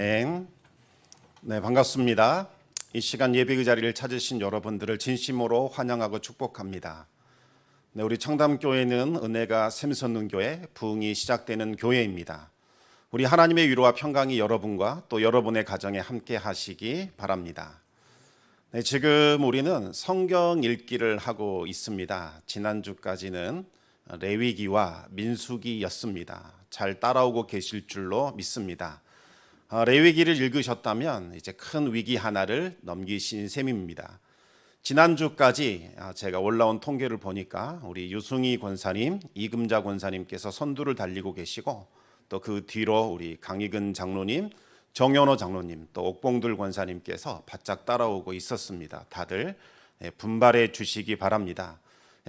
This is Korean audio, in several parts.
네, 반갑습니다. 이 시간 예배의 자리를 찾으신 여러분들을 진심으로 환영하고 축복합니다. 네, 우리 청담교회는 은혜가 샘솟는 교회, 부흥이 시작되는 교회입니다. 우리 하나님의 위로와 평강이 여러분과 또 여러분의 가정에 함께 하시기 바랍니다. 네, 지금 우리는 성경 읽기를 하고 있습니다. 지난주까지는 레위기와 민수기였습니다. 잘 따라오고 계실 줄로 믿습니다. 레위기를 읽으셨다면 이제 큰 위기 하나를 넘기신 셈입니다. 지난주까지 제가 올라온 통계를 보니까 우리 유승희 권사님, 이금자 권사님께서 선두를 달리고 계시고 또 그 뒤로 우리 강익은 장로님, 정연호 장로님, 또 옥봉들 권사님께서 바짝 따라오고 있었습니다. 다들 분발해 주시기 바랍니다.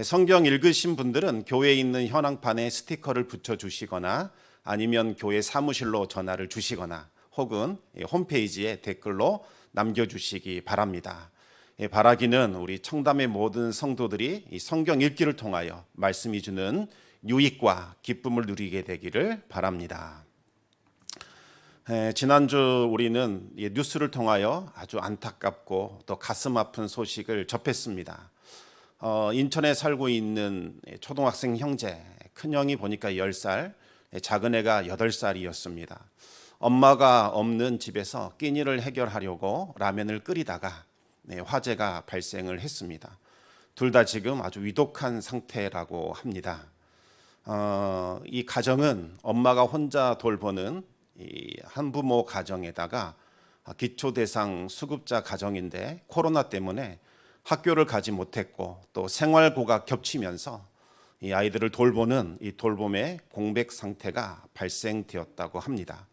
성경 읽으신 분들은 교회에 있는 현황판에 스티커를 붙여주시거나 아니면 교회 사무실로 전화를 주시거나 혹은 홈페이지에 댓글로 남겨주시기 바랍니다. 바라기는 우리 청담의 모든 성도들이 이 성경 읽기를 통하여 말씀이 주는 유익과 기쁨을 누리게 되기를 바랍니다. 지난주 우리는 뉴스를 통하여 아주 안타깝고 또 가슴 아픈 소식을 접했습니다. 인천에 살고 있는 초등학생 형제, 큰형이 보니까 10살, 작은애가 8살이었습니다. 엄마가 없는 집에서 끼니를 해결하려고 라면을 끓이다가 화재가 발생을 했습니다. 둘 다 지금 아주 위독한 상태라고 합니다. 이 가정은 엄마가 혼자 돌보는 이 한부모 가정에다가 기초대상 수급자 가정인데 코로나 때문에 학교를 가지 못했고 또 생활고가 겹치면서 이 아이들을 돌보는 이 돌봄의 공백 상태가 발생되었다고 합니다.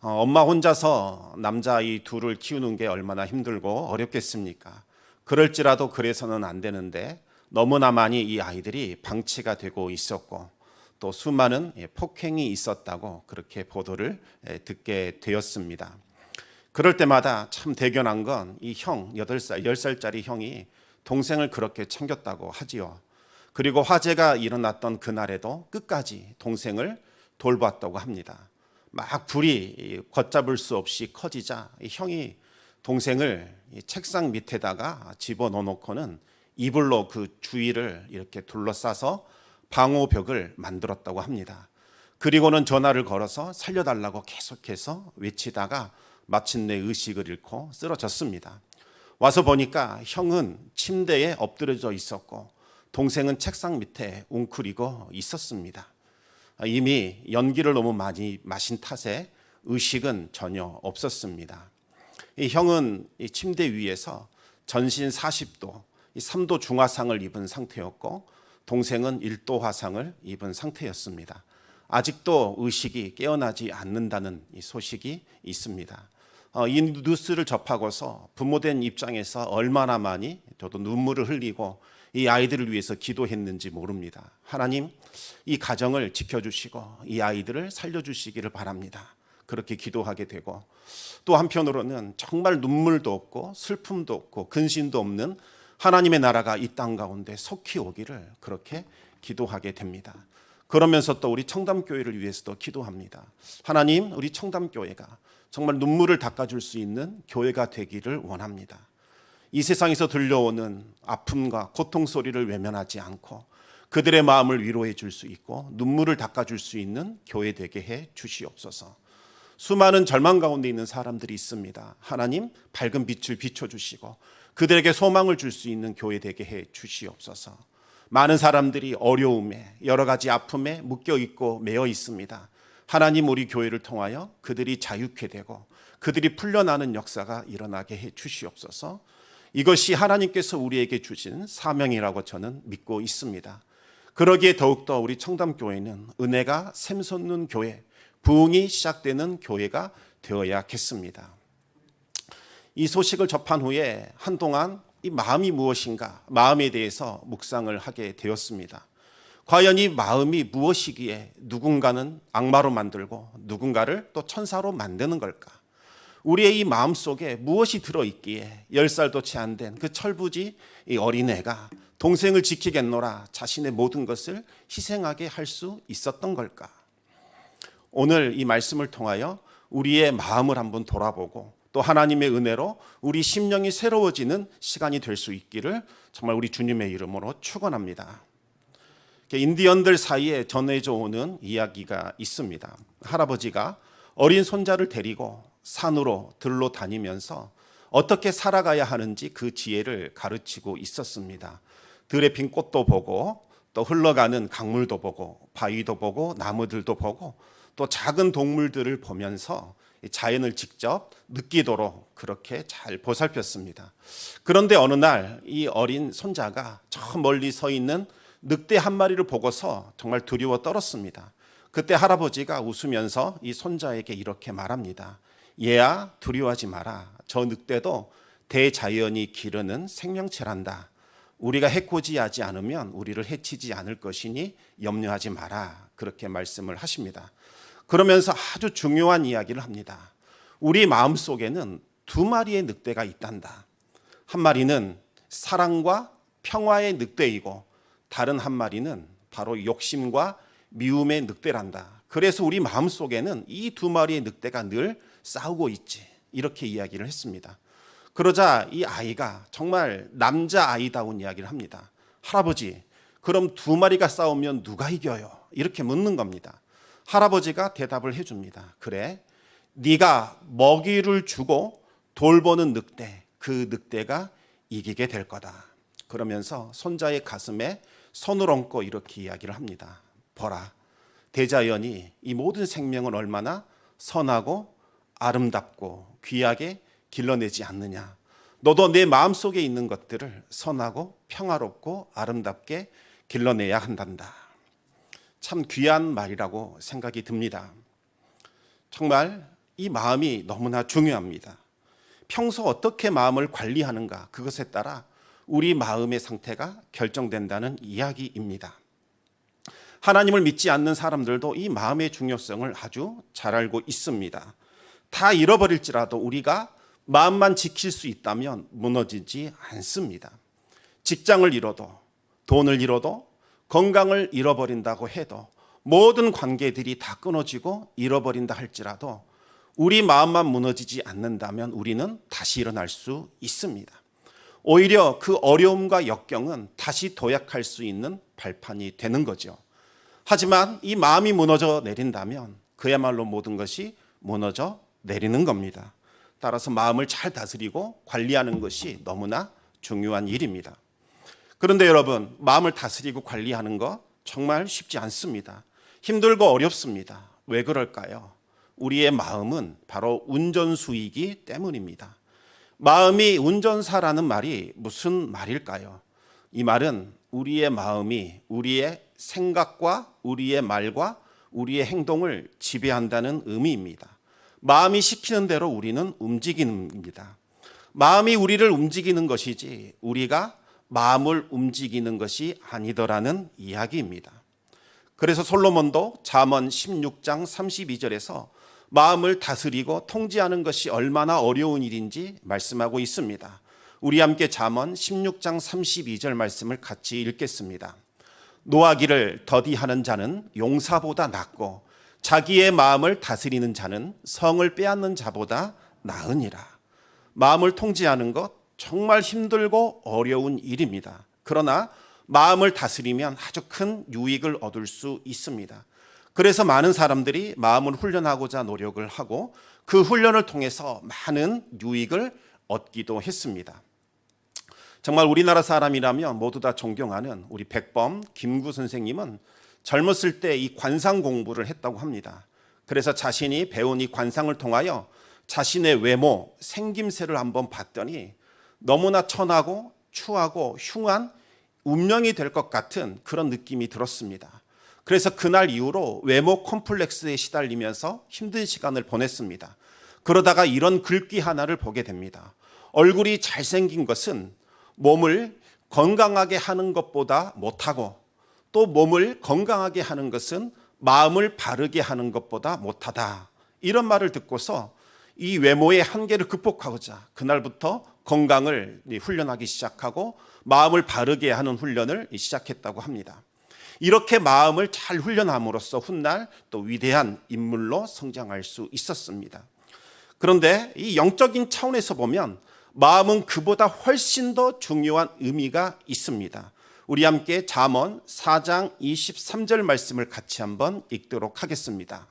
엄마 혼자서 남자아이 둘을 키우는 게 얼마나 힘들고 어렵겠습니까? 그럴지라도 그래서는 안 되는데 너무나 많이 이 아이들이 방치가 되고 있었고 또 수많은 폭행이 있었다고 그렇게 보도를 듣게 되었습니다. 그럴 때마다 참 대견한 건 이 형, 8살, 10살짜리 형이 동생을 그렇게 챙겼다고 하지요. 그리고 화재가 일어났던 그날에도 끝까지 동생을 돌봤다고 합니다. 막 불이 걷잡을 수 없이 커지자 형이 동생을 책상 밑에다가 집어넣어놓고는 이불로 그 주위를 이렇게 둘러싸서 방호벽을 만들었다고 합니다. 그리고는 전화를 걸어서 살려달라고 계속해서 외치다가 마침내 의식을 잃고 쓰러졌습니다. 와서 보니까 형은 침대에 엎드려져 있었고 동생은 책상 밑에 웅크리고 있었습니다. 이미 연기를 너무 많이 마신 탓에 의식은 전혀 없었습니다. 이 형은 이 침대 위에서 전신 40도, 3도 중화상을 입은 상태였고 동생은 1도 화상을 입은 상태였습니다. 아직도 의식이 깨어나지 않는다는 이 소식이 있습니다. 이 뉴스를 접하고서 부모된 입장에서 얼마나 많이 저도 눈물을 흘리고 이 아이들을 위해서 기도했는지 모릅니다. 하나님, 이 가정을 지켜주시고 이 아이들을 살려주시기를 바랍니다. 그렇게 기도하게 되고 또 한편으로는 정말 눈물도 없고 슬픔도 없고 근심도 없는 하나님의 나라가 이 땅 가운데 속히 오기를 그렇게 기도하게 됩니다. 그러면서 또 우리 청담교회를 위해서도 기도합니다. 하나님, 우리 청담교회가 정말 눈물을 닦아줄 수 있는 교회가 되기를 원합니다. 이 세상에서 들려오는 아픔과 고통 소리를 외면하지 않고 그들의 마음을 위로해 줄 수 있고 눈물을 닦아줄 수 있는 교회 되게 해 주시옵소서. 수많은 절망 가운데 있는 사람들이 있습니다. 하나님, 밝은 빛을 비춰주시고 그들에게 소망을 줄 수 있는 교회 되게 해 주시옵소서. 많은 사람들이 어려움에 여러 가지 아픔에 묶여 있고 매여 있습니다. 하나님, 우리 교회를 통하여 그들이 자유케 되고 그들이 풀려나는 역사가 일어나게 해 주시옵소서. 이것이 하나님께서 우리에게 주신 사명이라고 저는 믿고 있습니다. 그러기에 더욱더 우리 청담교회는 은혜가 샘솟는 교회, 부흥이 시작되는 교회가 되어야겠습니다. 이 소식을 접한 후에 한동안 이 마음이 무엇인가, 마음에 대해서 묵상을 하게 되었습니다. 과연 이 마음이 무엇이기에 누군가는 악마로 만들고 누군가를 또 천사로 만드는 걸까? 우리의 이 마음 속에 무엇이 들어있기에 10살도 채 안 된 그 철부지 이 어린애가 동생을 지키겠노라 자신의 모든 것을 희생하게 할 수 있었던 걸까? 오늘 이 말씀을 통하여 우리의 마음을 한번 돌아보고 또 하나님의 은혜로 우리 심령이 새로워지는 시간이 될 수 있기를 정말 우리 주님의 이름으로 축원합니다. 인디언들 사이에 전해져 오는 이야기가 있습니다. 할아버지가 어린 손자를 데리고 산으로 들로 다니면서 어떻게 살아가야 하는지 그 지혜를 가르치고 있었습니다. 들에 핀 꽃도 보고 또 흘러가는 강물도 보고 바위도 보고 나무들도 보고 또 작은 동물들을 보면서 자연을 직접 느끼도록 그렇게 잘 보살폈습니다. 그런데 어느 날 이 어린 손자가 저 멀리 서 있는 늑대 한 마리를 보고서 정말 두려워 떨었습니다. 그때 할아버지가 웃으면서 이 손자에게 이렇게 말합니다. 얘야, 두려워하지 마라. 저 늑대도 대자연이 기르는 생명체란다. 우리가 해코지하지 않으면 우리를 해치지 않을 것이니 염려하지 마라. 그렇게 말씀을 하십니다. 그러면서 아주 중요한 이야기를 합니다. 우리 마음속에는 두 마리의 늑대가 있단다. 한 마리는 사랑과 평화의 늑대이고 다른 한 마리는 바로 욕심과 미움의 늑대란다. 그래서 우리 마음속에는 이 두 마리의 늑대가 늘 싸우고 있지. 이렇게 이야기를 했습니다. 그러자 이 아이가 정말 남자아이다운 이야기를 합니다. 할아버지, 그럼 두 마리가 싸우면 누가 이겨요? 이렇게 묻는 겁니다. 할아버지가 대답을 해줍니다. 그래, 네가 먹이를 주고 돌보는 늑대, 그 늑대가 이기게 될 거다. 그러면서 손자의 가슴에 손을 얹고 이렇게 이야기를 합니다. 보라, 대자연이 이 모든 생명을 얼마나 선하고 아름답고 귀하게 길러내지 않느냐. 너도 내 마음속에 있는 것들을 선하고 평화롭고 아름답게 길러내야 한단다. 참 귀한 말이라고 생각이 듭니다. 정말 이 마음이 너무나 중요합니다. 평소 어떻게 마음을 관리하는가, 그것에 따라 우리 마음의 상태가 결정된다는 이야기입니다. 하나님을 믿지 않는 사람들도 이 마음의 중요성을 아주 잘 알고 있습니다. 다 잃어버릴지라도 우리가 마음만 지킬 수 있다면 무너지지 않습니다. 직장을 잃어도, 돈을 잃어도, 건강을 잃어버린다고 해도, 모든 관계들이 다 끊어지고 잃어버린다 할지라도 우리 마음만 무너지지 않는다면 우리는 다시 일어날 수 있습니다. 오히려 그 어려움과 역경은 다시 도약할 수 있는 발판이 되는 거죠. 하지만 이 마음이 무너져 내린다면 그야말로 모든 것이 무너져 내리는 겁니다. 따라서 마음을 잘 다스리고 관리하는 것이 너무나 중요한 일입니다. 그런데 여러분, 마음을 다스리고 관리하는 거 정말 쉽지 않습니다. 힘들고 어렵습니다. 왜 그럴까요? 우리의 마음은 바로 운전수이기 때문입니다. 마음이 운전사라는 말이 무슨 말일까요? 이 말은 우리의 마음이 우리의 생각과 우리의 말과 우리의 행동을 지배한다는 의미입니다. 마음이 시키는 대로 우리는 움직이는 겁니다. 마음이 우리를 움직이는 것이지 우리가 마음을 움직이는 것이 아니더라는 이야기입니다. 그래서 솔로몬도 잠언 16장 32절에서 마음을 다스리고 통제하는 것이 얼마나 어려운 일인지 말씀하고 있습니다. 우리 함께 잠언 16장 32절 말씀을 같이 읽겠습니다. 노하기를 더디하는 자는 용사보다 낫고 자기의 마음을 다스리는 자는 성을 빼앗는 자보다 나으니라. 마음을 통제하는 것 정말 힘들고 어려운 일입니다. 그러나 마음을 다스리면 아주 큰 유익을 얻을 수 있습니다. 그래서 많은 사람들이 마음을 훈련하고자 노력을 하고 그 훈련을 통해서 많은 유익을 얻기도 했습니다. 정말 우리나라 사람이라면 모두 다 존경하는 우리 백범 김구 선생님은 젊었을 때 이 관상 공부를 했다고 합니다. 그래서 자신이 배운 이 관상을 통하여 자신의 외모, 생김새를 한번 봤더니 너무나 천하고 추하고 흉한 운명이 될 것 같은 그런 느낌이 들었습니다. 그래서 그날 이후로 외모 콤플렉스에 시달리면서 힘든 시간을 보냈습니다. 그러다가 이런 글귀 하나를 보게 됩니다. 얼굴이 잘생긴 것은 몸을 건강하게 하는 것보다 못하고 또 몸을 건강하게 하는 것은 마음을 바르게 하는 것보다 못하다. 이런 말을 듣고서 이 외모의 한계를 극복하고자 그날부터 건강을 훈련하기 시작하고 마음을 바르게 하는 훈련을 시작했다고 합니다. 이렇게 마음을 잘 훈련함으로써 훗날 또 위대한 인물로 성장할 수 있었습니다. 그런데 이 영적인 차원에서 보면 마음은 그보다 훨씬 더 중요한 의미가 있습니다. 우리 함께 잠언 4장 23절 말씀을 같이 한번 읽도록 하겠습니다.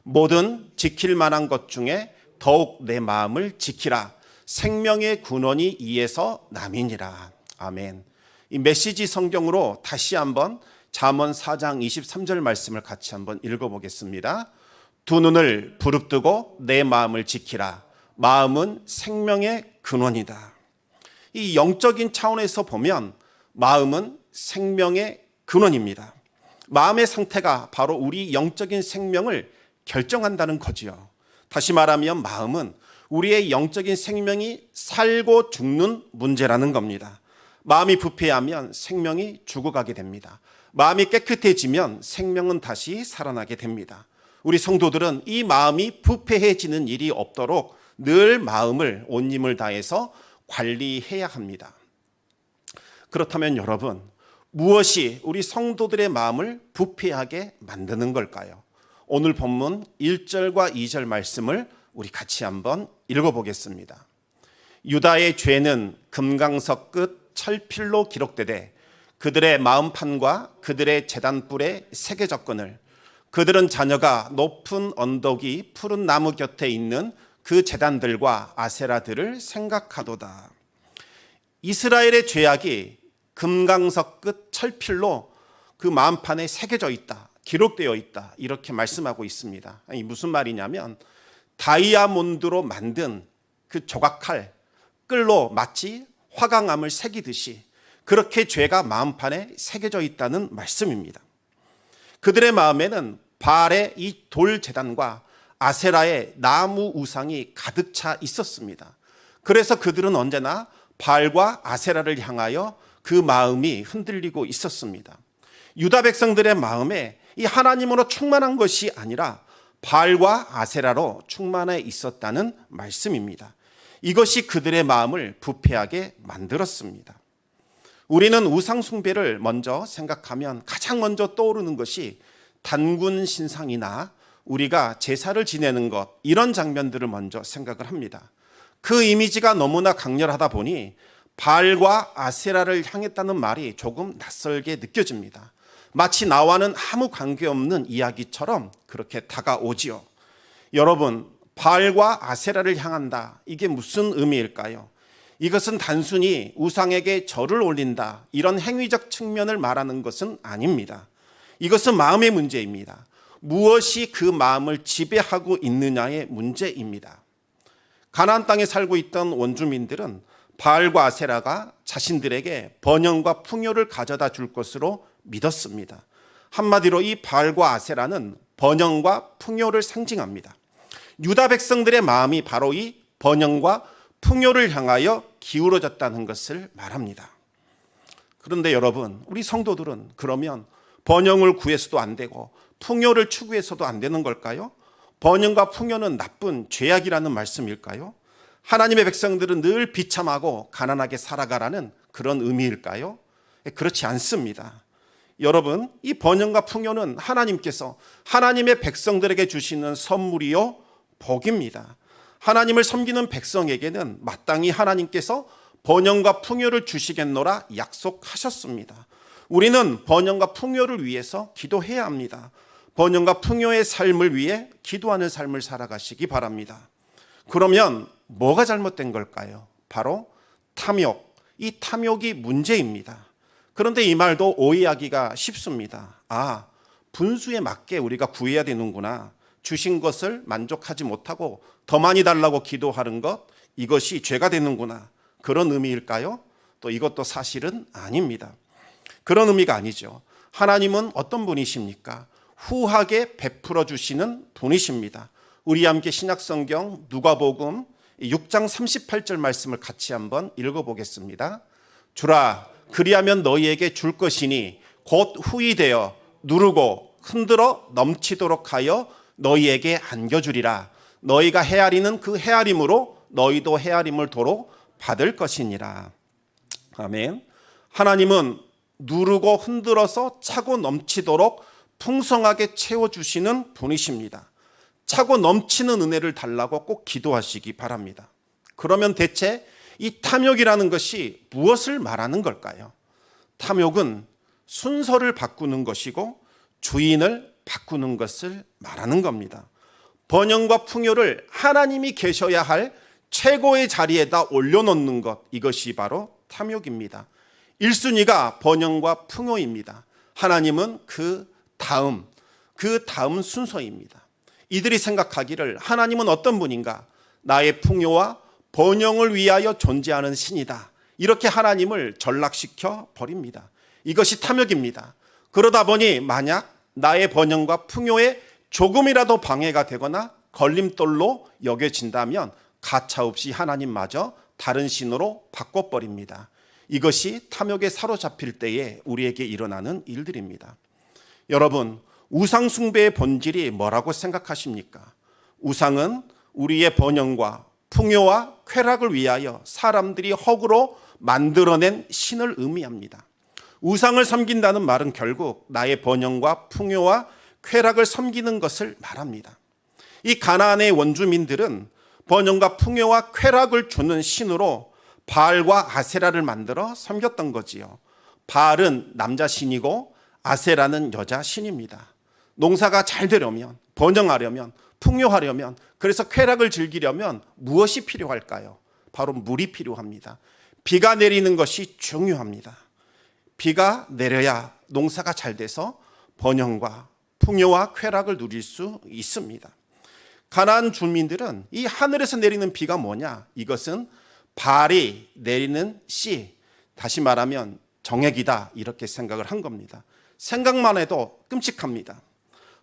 모든 지킬 만한 것 중에 더욱 내 마음을 지키라. 생명의 근원이 이에서 남이니라. 아멘. 이 메시지 성경으로 다시 한번 잠언 4장 23절 말씀을 같이 한번 읽어보겠습니다. 두 눈을 부릅뜨고 내 마음을 지키라. 마음은 생명의 근원이다. 이 영적인 차원에서 보면 마음은 생명의 근원입니다. 마음의 상태가 바로 우리 영적인 생명을 결정한다는 거지요. 다시 말하면 마음은 우리의 영적인 생명이 살고 죽는 문제라는 겁니다. 마음이 부패하면 생명이 죽어가게 됩니다. 마음이 깨끗해지면 생명은 다시 살아나게 됩니다. 우리 성도들은 이 마음이 부패해지는 일이 없도록 늘 마음을 온 힘을 다해서 관리해야 합니다. 그렇다면 여러분, 무엇이 우리 성도들의 마음을 부패하게 만드는 걸까요? 오늘 본문 1절과 2절 말씀을 우리 같이 한번 읽어보겠습니다. 유다의 죄는 금강석 끝 철필로 기록되되 그들의 마음판과 그들의 제단불에 새겨졌거늘 그들은 자녀가 높은 언덕이 푸른 나무 곁에 있는 그 제단들과 아세라들을 생각하도다. 이스라엘의 죄악이 금강석 끝 철필로 그 마음판에 새겨져 있다, 기록되어 있다, 이렇게 말씀하고 있습니다. 아니, 무슨 말이냐면 다이아몬드로 만든 그 조각칼 끌로 마치 화강암을 새기듯이 그렇게 죄가 마음판에 새겨져 있다는 말씀입니다. 그들의 마음에는 바알의 이 돌 제단과 아세라의 나무 우상이 가득 차 있었습니다. 그래서 그들은 언제나 바알과 아세라를 향하여 그 마음이 흔들리고 있었습니다. 유다 백성들의 마음에 이 하나님으로 충만한 것이 아니라 바알과 아세라로 충만해 있었다는 말씀입니다. 이것이 그들의 마음을 부패하게 만들었습니다. 우리는 우상 숭배를 먼저 생각하면 가장 먼저 떠오르는 것이 단군 신상이나 우리가 제사를 지내는 것, 이런 장면들을 먼저 생각을 합니다. 그 이미지가 너무나 강렬하다 보니 바알과 아세라를 향했다는 말이 조금 낯설게 느껴집니다. 마치 나와는 아무 관계없는 이야기처럼 그렇게 다가오지요. 여러분, 바알과 아세라를 향한다, 이게 무슨 의미일까요? 이것은 단순히 우상에게 절을 올린다, 이런 행위적 측면을 말하는 것은 아닙니다. 이것은 마음의 문제입니다. 무엇이 그 마음을 지배하고 있느냐의 문제입니다. 가나안 땅에 살고 있던 원주민들은 바알과 아세라가 자신들에게 번영과 풍요를 가져다 줄 것으로 믿었습니다. 한마디로 이 바알과 아세라는 번영과 풍요를 상징합니다. 유다 백성들의 마음이 바로 이 번영과 풍요를 향하여 기울어졌다는 것을 말합니다. 그런데 여러분, 우리 성도들은 그러면 번영을 구해서도 안 되고 풍요를 추구해서도 안 되는 걸까요? 번영과 풍요는 나쁜 죄악이라는 말씀일까요? 하나님의 백성들은 늘 비참하고 가난하게 살아가라는 그런 의미일까요? 그렇지 않습니다. 여러분, 이 번영과 풍요는 하나님께서 하나님의 백성들에게 주시는 선물이요 복입니다. 하나님을 섬기는 백성에게는 마땅히 하나님께서 번영과 풍요를 주시겠노라 약속하셨습니다. 우리는 번영과 풍요를 위해서 기도해야 합니다. 번영과 풍요의 삶을 위해 기도하는 삶을 살아가시기 바랍니다. 그러면 뭐가 잘못된 걸까요? 바로 탐욕, 이 탐욕이 문제입니다. 그런데 이 말도 오해하기가 쉽습니다. 아, 분수에 맞게 우리가 구해야 되는구나. 주신 것을 만족하지 못하고 더 많이 달라고 기도하는 것, 이것이 죄가 되는구나. 그런 의미일까요? 또 이것도 사실은 아닙니다. 그런 의미가 아니죠. 하나님은 어떤 분이십니까? 후하게 베풀어 주시는 분이십니다. 우리 함께 신약성경 누가복음 6장 38절 말씀을 같이 한번 읽어보겠습니다. 주라, 그리하면 너희에게 줄 것이니 곧 후히 되어 누르고 흔들어 넘치도록 하여 너희에게 안겨주리라. 너희가 헤아리는 그 헤아림으로 너희도 헤아림을 도로 받을 것이니라. 아멘. 하나님은 누르고 흔들어서 차고 넘치도록 풍성하게 채워주시는 분이십니다. 차고 넘치는 은혜를 달라고 꼭 기도하시기 바랍니다. 그러면 대체 이 탐욕이라는 것이 무엇을 말하는 걸까요? 탐욕은 순서를 바꾸는 것이고 주인을 바꾸는 것을 말하는 겁니다. 번영과 풍요를 하나님이 계셔야 할 최고의 자리에다 올려놓는 것, 이것이 바로 탐욕입니다. 1순위가 번영과 풍요입니다. 하나님은 그 다음 순서입니다. 이들이 생각하기를 하나님은 어떤 분인가? 나의 풍요와 번영을 위하여 존재하는 신이다. 이렇게 하나님을 전락시켜 버립니다. 이것이 탐욕입니다. 그러다 보니 만약 나의 번영과 풍요에 조금이라도 방해가 되거나 걸림돌로 여겨진다면 가차없이 하나님마저 다른 신으로 바꿔버립니다. 이것이 탐욕에 사로잡힐 때에 우리에게 일어나는 일들입니다. 여러분, 우상 숭배의 본질이 뭐라고 생각하십니까? 우상은 우리의 번영과 풍요와 쾌락을 위하여 사람들이 허구로 만들어낸 신을 의미합니다. 우상을 섬긴다는 말은 결국 나의 번영과 풍요와 쾌락을 섬기는 것을 말합니다. 이 가나안의 원주민들은 번영과 풍요와 쾌락을 주는 신으로 바알과 아세라를 만들어 섬겼던 거지요. 바알은 남자 신이고 아세라는 여자 신입니다. 농사가 잘 되려면, 번영하려면, 풍요하려면, 그래서 쾌락을 즐기려면 무엇이 필요할까요? 바로 물이 필요합니다. 비가 내리는 것이 중요합니다. 비가 내려야 농사가 잘 돼서 번영과 풍요와 쾌락을 누릴 수 있습니다. 가나안 주민들은 이 하늘에서 내리는 비가 뭐냐? 이것은 바알이 내리는 씨, 다시 말하면 정액이다, 이렇게 생각을 한 겁니다. 생각만 해도 끔찍합니다.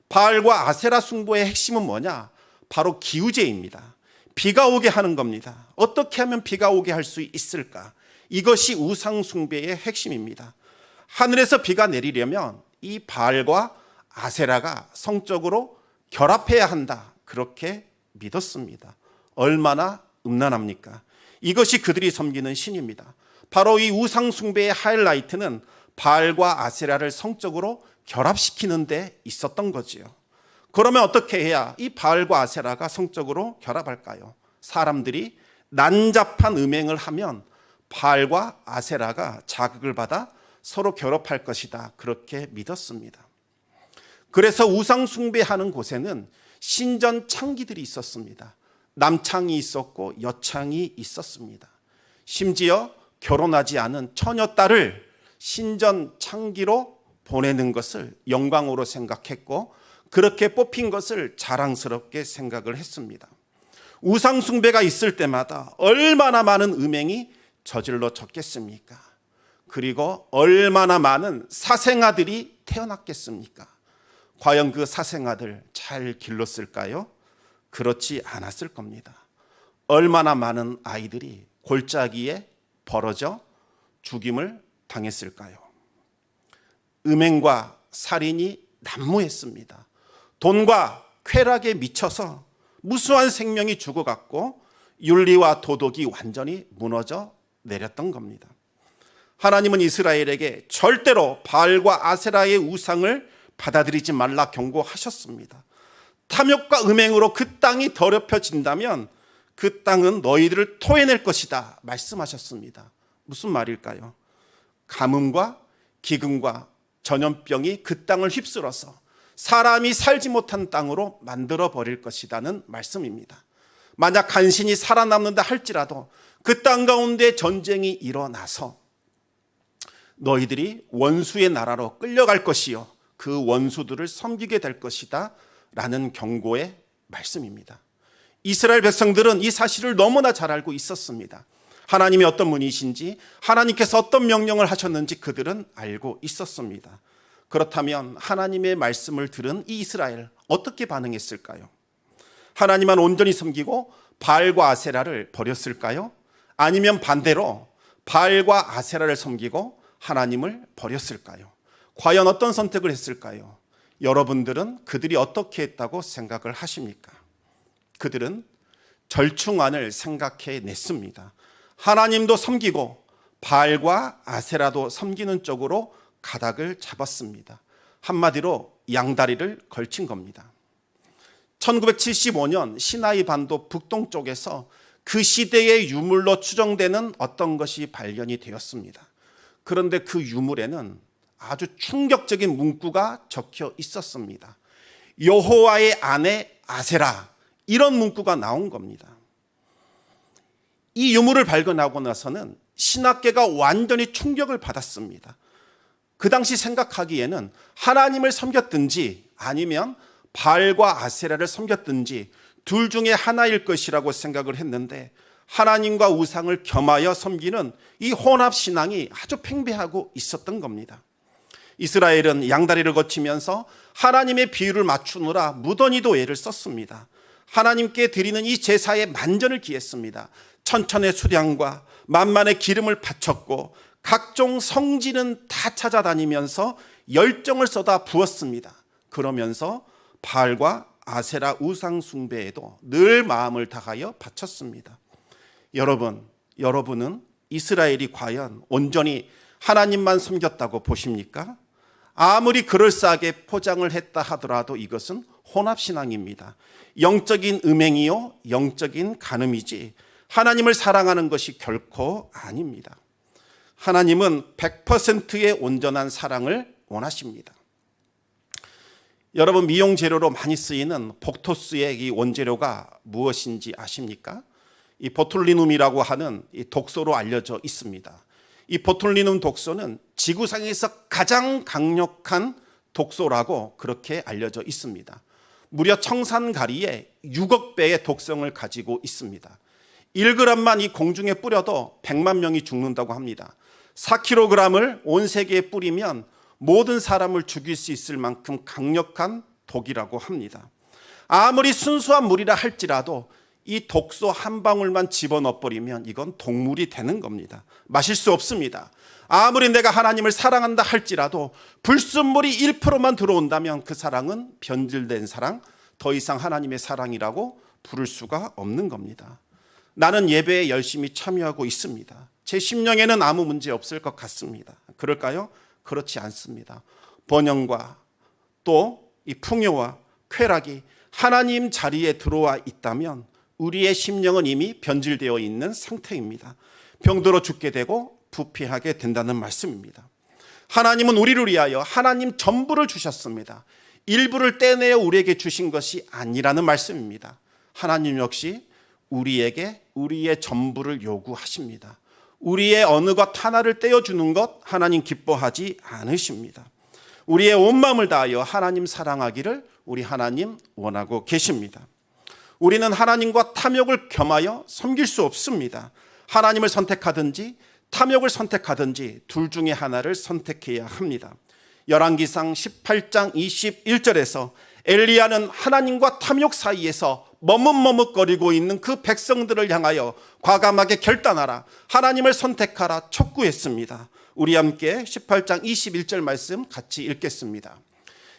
바알과 아세라 숭배의 핵심은 뭐냐? 바로 기우제입니다. 비가 오게 하는 겁니다. 어떻게 하면 비가 오게 할 수 있을까? 이것이 우상 숭배의 핵심입니다. 하늘에서 비가 내리려면 이 바알과 아세라가 성적으로 결합해야 한다, 그렇게 믿었습니다. 얼마나 음란합니까? 이것이 그들이 섬기는 신입니다. 바로 이 우상 숭배의 하이라이트는 바알과 아세라를 성적으로 결합시키는 데 있었던 거지요. 그러면 어떻게 해야 이 바알과 아세라가 성적으로 결합할까요? 사람들이 난잡한 음행을 하면 바알과 아세라가 자극을 받아 서로 결합할 것이다, 그렇게 믿었습니다. 그래서 우상 숭배하는 곳에는 신전 창기들이 있었습니다. 남창이 있었고 여창이 있었습니다. 심지어 결혼하지 않은 처녀딸을 신전 창기로 보내는 것을 영광으로 생각했고 그렇게 뽑힌 것을 자랑스럽게 생각을 했습니다. 우상 숭배가 있을 때마다 얼마나 많은 음행이 저질러졌겠습니까? 그리고 얼마나 많은 사생아들이 태어났겠습니까? 과연 그 사생아들 잘 길렀을까요? 그렇지 않았을 겁니다. 얼마나 많은 아이들이 골짜기에 벌어져 죽임을 당했을까요? 음행과 살인이 난무했습니다. 돈과 쾌락에 미쳐서 무수한 생명이 죽어갔고 윤리와 도덕이 완전히 무너져 내렸던 겁니다. 하나님은 이스라엘에게 절대로 바알과 아세라의 우상을 받아들이지 말라 경고하셨습니다. 탐욕과 음행으로 그 땅이 더럽혀진다면 그 땅은 너희들을 토해낼 것이다 말씀하셨습니다. 무슨 말일까요? 가뭄과 기근과 전염병이 그 땅을 휩쓸어서 사람이 살지 못한 땅으로 만들어 버릴 것이라는 말씀입니다. 만약 간신히 살아남는다 할지라도 그 땅 가운데 전쟁이 일어나서 너희들이 원수의 나라로 끌려갈 것이요 그 원수들을 섬기게 될 것이다 라는 경고의 말씀입니다. 이스라엘 백성들은 이 사실을 너무나 잘 알고 있었습니다. 하나님이 어떤 분이신지, 하나님께서 어떤 명령을 하셨는지 그들은 알고 있었습니다. 그렇다면 하나님의 말씀을 들은 이 이스라엘 어떻게 반응했을까요? 하나님만 온전히 섬기고 바알과 아세라를 버렸을까요? 아니면 반대로 바알과 아세라를 섬기고 하나님을 버렸을까요? 과연 어떤 선택을 했을까요? 여러분들은 그들이 어떻게 했다고 생각을 하십니까? 그들은 절충안을 생각해 냈습니다. 하나님도 섬기고 바알과 아세라도 섬기는 쪽으로 가닥을 잡았습니다. 한마디로 양다리를 걸친 겁니다. 1975년 시나이 반도 북동쪽에서 그 시대의 유물로 추정되는 어떤 것이 발견이 되었습니다. 그런데 그 유물에는 아주 충격적인 문구가 적혀 있었습니다. 여호와의 아내 아세라, 이런 문구가 나온 겁니다. 이 유물을 발견하고 나서는 신학계가 완전히 충격을 받았습니다. 그 당시 생각하기에는 하나님을 섬겼든지 아니면 바알과 아세라를 섬겼든지 둘 중에 하나일 것이라고 생각을 했는데, 하나님과 우상을 겸하여 섬기는 이 혼합신앙이 아주 팽배하고 있었던 겁니다. 이스라엘은 양다리를 거치면서 하나님의 비유를 맞추느라 무더니도 애를 썼습니다. 하나님께 드리는 이 제사에 만전을 기했습니다. 천천의 수량과 만만의 기름을 바쳤고 각종 성지는 다 찾아다니면서 열정을 쏟아 부었습니다. 그러면서 바알과 아세라 우상 숭배에도 늘 마음을 다하여 바쳤습니다. 여러분은 이스라엘이 과연 온전히 하나님만 섬겼다고 보십니까? 아무리 그럴싸하게 포장을 했다 하더라도 이것은 혼합신앙입니다. 영적인 음행이요 영적인 간음이지 하나님을 사랑하는 것이 결코 아닙니다. 하나님은 100%의 온전한 사랑을 원하십니다. 여러분, 미용 재료로 많이 쓰이는 복토스의 이 원재료가 무엇인지 아십니까? 이 보툴리눔이라고 하는 이 독소로 알려져 있습니다. 이 보툴리눔 독소는 지구상에서 가장 강력한 독소라고 그렇게 알려져 있습니다. 무려 청산가리의 6억 배의 독성을 가지고 있습니다. 1g만 이 공중에 뿌려도 100만 명이 죽는다고 합니다. 4kg을 온 세계에 뿌리면 모든 사람을 죽일 수 있을 만큼 강력한 독이라고 합니다. 아무리 순수한 물이라 할지라도 이 독소 한 방울만 집어넣어버리면 이건 독물이 되는 겁니다. 마실 수 없습니다. 아무리 내가 하나님을 사랑한다 할지라도 불순물이 1%만 들어온다면 그 사랑은 변질된 사랑, 더 이상 하나님의 사랑이라고 부를 수가 없는 겁니다. 나는 예배에 열심히 참여하고 있습니다. 제 심령에는 아무 문제 없을 것 같습니다. 그럴까요? 그렇지 않습니다. 번영과 또 이 풍요와 쾌락이 하나님 자리에 들어와 있다면 우리의 심령은 이미 변질되어 있는 상태입니다. 병들어 죽게 되고 부패하게 된다는 말씀입니다. 하나님은 우리를 위하여 하나님 전부를 주셨습니다. 일부를 떼내어 우리에게 주신 것이 아니라는 말씀입니다. 하나님 역시 우리에게 우리의 전부를 요구하십니다. 우리의 어느 것 하나를 떼어주는 것 하나님 기뻐하지 않으십니다. 우리의 온 마음을 다하여 하나님 사랑하기를 우리 하나님 원하고 계십니다. 우리는 하나님과 탐욕을 겸하여 섬길 수 없습니다. 하나님을 선택하든지 탐욕을 선택하든지 둘 중에 하나를 선택해야 합니다. 열왕기상 18장 21절에서 엘리야는 하나님과 탐욕 사이에서 머뭇머뭇거리고 있는 그 백성들을 향하여 과감하게 결단하라, 하나님을 선택하라 촉구했습니다. 우리 함께 18장 21절 말씀 같이 읽겠습니다.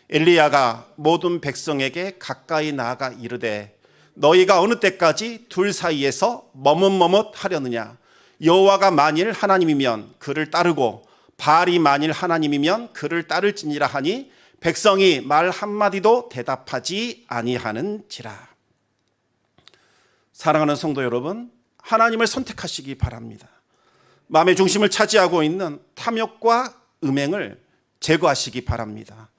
엘리야가 모든 백성에게 가까이 나아가 이르되 너희가 어느 때까지 둘 사이에서 머뭇머뭇하려느냐? 여호와가 만일 하나님이면 그를 따르고 바알이 만일 하나님이면 그를 따를지니라 하니 백성이 말 한마디도 대답하지 아니하는지라. 사랑하는 성도 여러분, 하나님을 선택하시기 바랍니다. 마음의 중심을 차지하고 있는 탐욕과 음행을 제거하시기 바랍니다.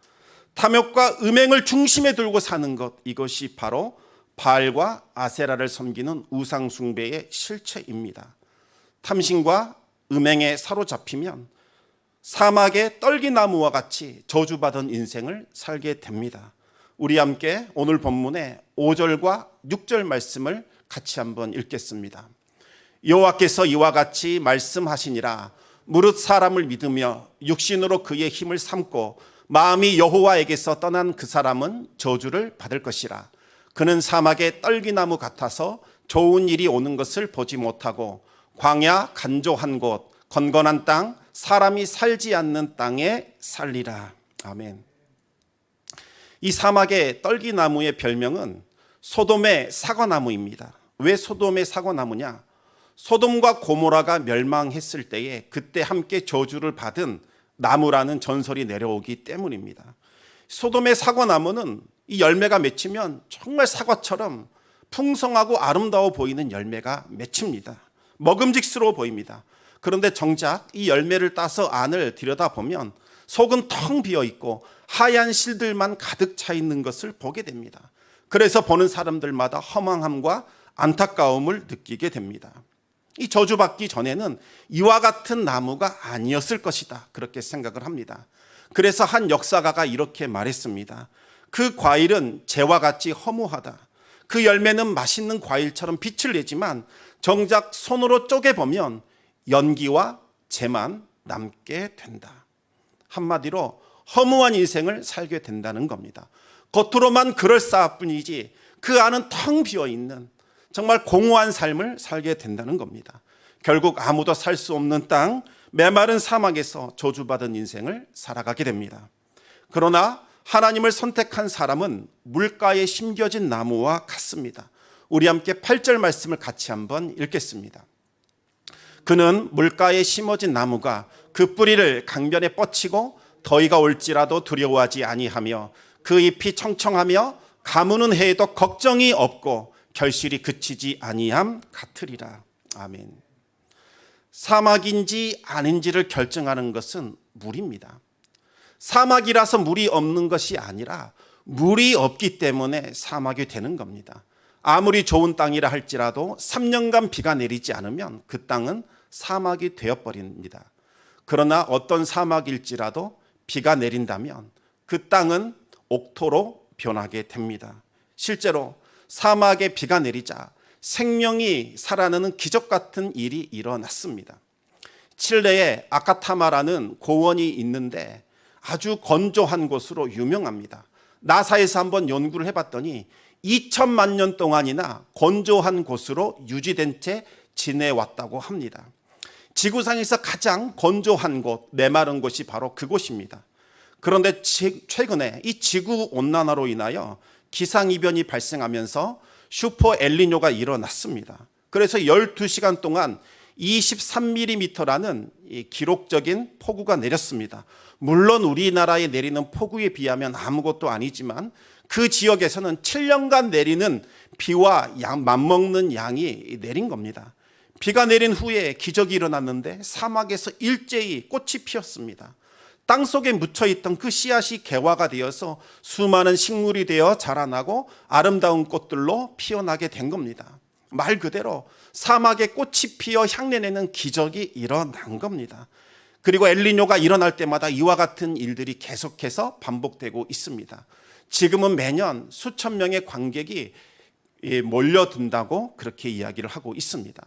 탐욕과 음행을 중심에 두고 사는 것, 이것이 바로 바알과 아세라를 섬기는 우상 숭배의 실체입니다. 탐심과 음행에 사로잡히면 사막의 떨기나무와 같이 저주받은 인생을 살게 됩니다. 우리 함께 오늘 본문의 5절과 6절 말씀을 같이 한번 읽겠습니다. 여호와께서 이와 같이 말씀하시니라. 무릇 사람을 믿으며 육신으로 그의 힘을 삼고 마음이 여호와에게서 떠난 그 사람은 저주를 받을 것이라. 그는 사막의 떨기나무 같아서 좋은 일이 오는 것을 보지 못하고 광야 간조한 곳 건건한 땅 사람이 살지 않는 땅에 살리라. 아멘. 이 사막의 떨기나무의 별명은 소돔의 사과나무입니다. 왜 소돔의 사과나무냐? 소돔과 고모라가 멸망했을 때에 그때 함께 저주를 받은 나무라는 전설이 내려오기 때문입니다. 소돔의 사과나무는 이 열매가 맺히면 정말 사과처럼 풍성하고 아름다워 보이는 열매가 맺힙니다. 먹음직스러워 보입니다. 그런데 정작 이 열매를 따서 안을 들여다보면 속은 텅 비어 있고 하얀 실들만 가득 차 있는 것을 보게 됩니다. 그래서 보는 사람들마다 허망함과 안타까움을 느끼게 됩니다. 이 저주받기 전에는 이와 같은 나무가 아니었을 것이다, 그렇게 생각을 합니다. 그래서 한 역사가가 이렇게 말했습니다. 그 과일은 재와 같이 허무하다. 그 열매는 맛있는 과일처럼 빛을 내지만 정작 손으로 쪼개보면 연기와 재만 남게 된다. 한마디로 허무한 인생을 살게 된다는 겁니다. 겉으로만 그럴싸할 뿐이지 그 안은 텅 비어있는 정말 공허한 삶을 살게 된다는 겁니다. 결국 아무도 살 수 없는 땅, 메마른 사막에서 저주받은 인생을 살아가게 됩니다. 그러나 하나님을 선택한 사람은 물가에 심겨진 나무와 같습니다. 우리 함께 8절 말씀을 같이 한번 읽겠습니다. 그는 물가에 심어진 나무가 그 뿌리를 강변에 뻗치고 더위가 올지라도 두려워하지 아니하며 그 잎이 청청하며 가무는 해에도 걱정이 없고 결실이 그치지 아니함 같으리라. 아멘. 사막인지 아닌지를 결정하는 것은 물입니다. 사막이라서 물이 없는 것이 아니라 물이 없기 때문에 사막이 되는 겁니다. 아무리 좋은 땅이라 할지라도 3년간 비가 내리지 않으면 그 땅은 사막이 되어버립니다. 그러나 어떤 사막일지라도 비가 내린다면 그 땅은 옥토로 변하게 됩니다. 실제로 사막에 비가 내리자 생명이 살아나는 기적 같은 일이 일어났습니다. 칠레에 아카타마라는 고원이 있는데 아주 건조한 곳으로 유명합니다. 나사에서 한번 연구를 해봤더니 2천만 년 동안이나 건조한 곳으로 유지된 채 지내왔다고 합니다. 지구상에서 가장 건조한 곳, 메마른 곳이 바로 그곳입니다. 그런데 최근에 이 지구온난화로 인하여 기상이변이 발생하면서 슈퍼 엘니뇨가 일어났습니다. 그래서 12시간 동안 23mm라는 기록적인 폭우가 내렸습니다. 물론 우리나라에 내리는 폭우에 비하면 아무것도 아니지만 그 지역에서는 7년간 내리는 비와 맞먹는 양이 내린 겁니다. 비가 내린 후에 기적이 일어났는데 사막에서 일제히 꽃이 피었습니다. 땅속에 묻혀있던 그 씨앗이 개화가 되어서 수많은 식물이 되어 자라나고 아름다운 꽃들로 피어나게 된 겁니다. 말 그대로 사막에 꽃이 피어 향내내는 기적이 일어난 겁니다. 그리고 엘니뇨가 일어날 때마다 이와 같은 일들이 계속해서 반복되고 있습니다. 지금은 매년 수천 명의 관객이 몰려든다고 그렇게 이야기를 하고 있습니다.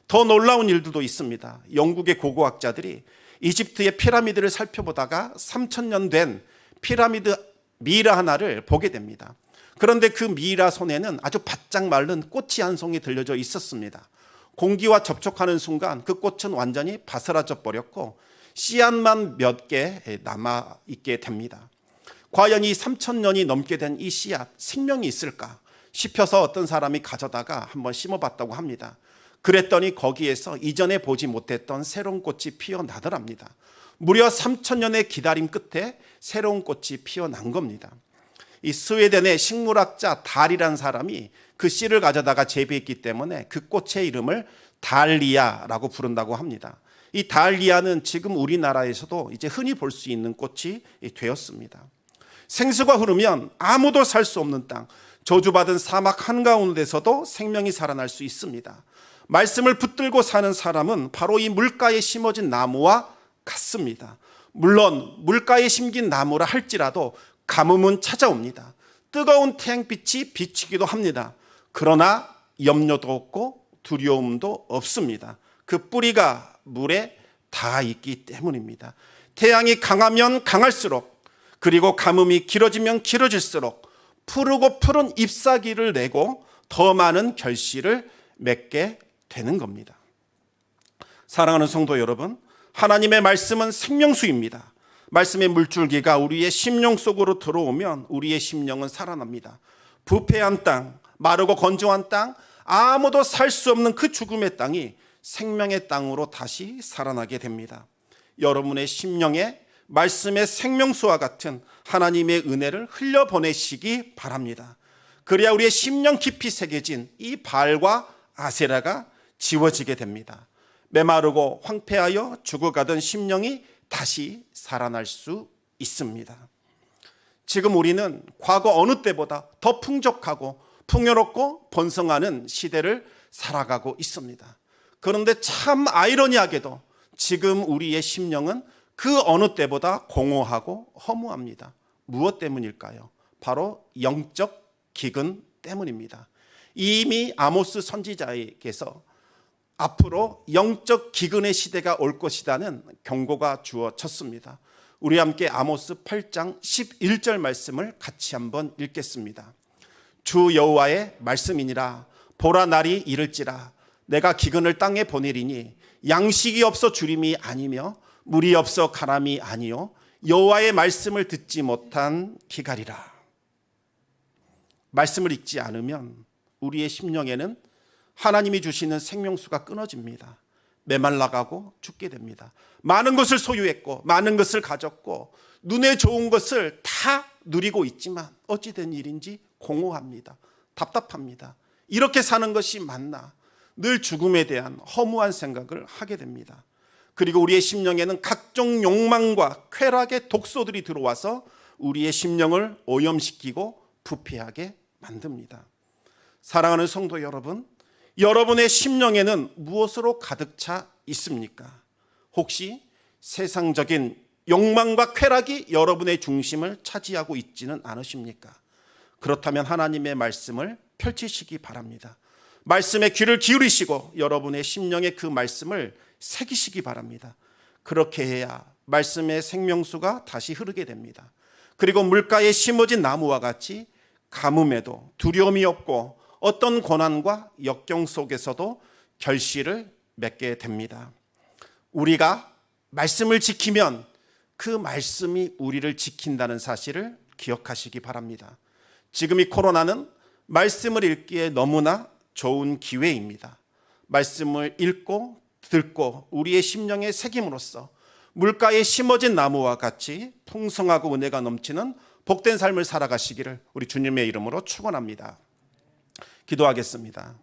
더 놀라운 일들도 있습니다. 영국의 고고학자들이 이집트의 피라미드를 살펴보다가 3,000년 된 피라미드 미이라 하나를 보게 됩니다. 그런데 그 미이라 손에는 아주 바짝 마른 꽃이 한 송이 들려져 있었습니다. 공기와 접촉하는 순간 그 꽃은 완전히 바스라져 버렸고 씨앗만 몇 개 남아있게 됩니다. 과연 이 3,000년이 넘게 된 이 씨앗, 생명이 있을까 싶어서 어떤 사람이 가져다가 한번 심어봤다고 합니다. 그랬더니 거기에서 이전에 보지 못했던 새로운 꽃이 피어나더랍니다. 무려 3,000년의 기다림 끝에 새로운 꽃이 피어난 겁니다. 이 스웨덴의 식물학자 달이라는 사람이 그 씨를 가져다가 재배했기 때문에 그 꽃의 이름을 달리아라고 부른다고 합니다. 이 달리아는 지금 우리나라에서도 이제 흔히 볼 수 있는 꽃이 되었습니다. 생수가 흐르면 아무도 살 수 없는 땅, 저주받은 사막 한가운데서도 생명이 살아날 수 있습니다. 말씀을 붙들고 사는 사람은 바로 이 물가에 심어진 나무와 같습니다. 물론 물가에 심긴 나무라 할지라도 가뭄은 찾아옵니다. 뜨거운 태양빛이 비치기도 합니다. 그러나 염려도 없고 두려움도 없습니다. 그 뿌리가 물에 닿아 있기 때문입니다. 태양이 강하면 강할수록, 그리고 가뭄이 길어지면 길어질수록 푸르고 푸른 잎사귀를 내고 더 많은 결실을 맺게 되는 겁니다. 사랑하는 성도 여러분, 하나님의 말씀은 생명수입니다. 말씀의 물줄기가 우리의 심령 속으로 들어오면 우리의 심령은 살아납니다. 부패한 땅, 마르고 건조한 땅, 아무도 살 수 없는 그 죽음의 땅이 생명의 땅으로 다시 살아나게 됩니다. 여러분의 심령에 말씀의 생명수와 같은 하나님의 은혜를 흘려보내시기 바랍니다. 그래야 우리의 심령 깊이 새겨진 이 바알과 아세라가 지워지게 됩니다. 메마르고 황폐하여 죽어가던 심령이 다시 살아날 수 있습니다. 지금 우리는 과거 어느 때보다 더 풍족하고 풍요롭고 번성하는 시대를 살아가고 있습니다. 그런데 참 아이러니하게도 지금 우리의 심령은 그 어느 때보다 공허하고 허무합니다. 무엇 때문일까요? 바로 영적 기근 때문입니다. 이미 아모스 선지자에게서 앞으로 영적 기근의 시대가 올 것이라는 경고가 주어졌습니다. 우리 함께 아모스 8장 11절 말씀을 같이 한번 읽겠습니다. 주 여호와의 말씀이니라. 보라, 날이 이를지라. 내가 기근을 땅에 보내리니 양식이 없어 주림이 아니며 물이 없어 가람이 아니요 여호와의 말씀을 듣지 못한 기갈이라. 말씀을 읽지 않으면 우리의 심령에는 하나님이 주시는 생명수가 끊어집니다. 메말라가고 죽게 됩니다. 많은 것을 소유했고 많은 것을 가졌고 눈에 좋은 것을 다 누리고 있지만 어찌된 일인지 공허합니다. 답답합니다. 이렇게 사는 것이 맞나? 늘 죽음에 대한 허무한 생각을 하게 됩니다. 그리고 우리의 심령에는 각종 욕망과 쾌락의 독소들이 들어와서 우리의 심령을 오염시키고 부패하게 만듭니다. 사랑하는 성도 여러분, 여러분의 심령에는 무엇으로 가득 차 있습니까? 혹시 세상적인 욕망과 쾌락이 여러분의 중심을 차지하고 있지는 않으십니까? 그렇다면 하나님의 말씀을 펼치시기 바랍니다. 말씀에 귀를 기울이시고 여러분의 심령에 그 말씀을 새기시기 바랍니다. 그렇게 해야 말씀의 생명수가 다시 흐르게 됩니다. 그리고 물가에 심어진 나무와 같이 가뭄에도 두려움이 없고 어떤 고난과 역경 속에서도 결실을 맺게 됩니다. 우리가 말씀을 지키면 그 말씀이 우리를 지킨다는 사실을 기억하시기 바랍니다. 지금 이 코로나는 말씀을 읽기에 너무나 좋은 기회입니다. 말씀을 읽고 듣고 우리의 심령에 새김으로써 물가에 심어진 나무와 같이 풍성하고 은혜가 넘치는 복된 삶을 살아가시기를 우리 주님의 이름으로 축원합니다. 기도하겠습니다.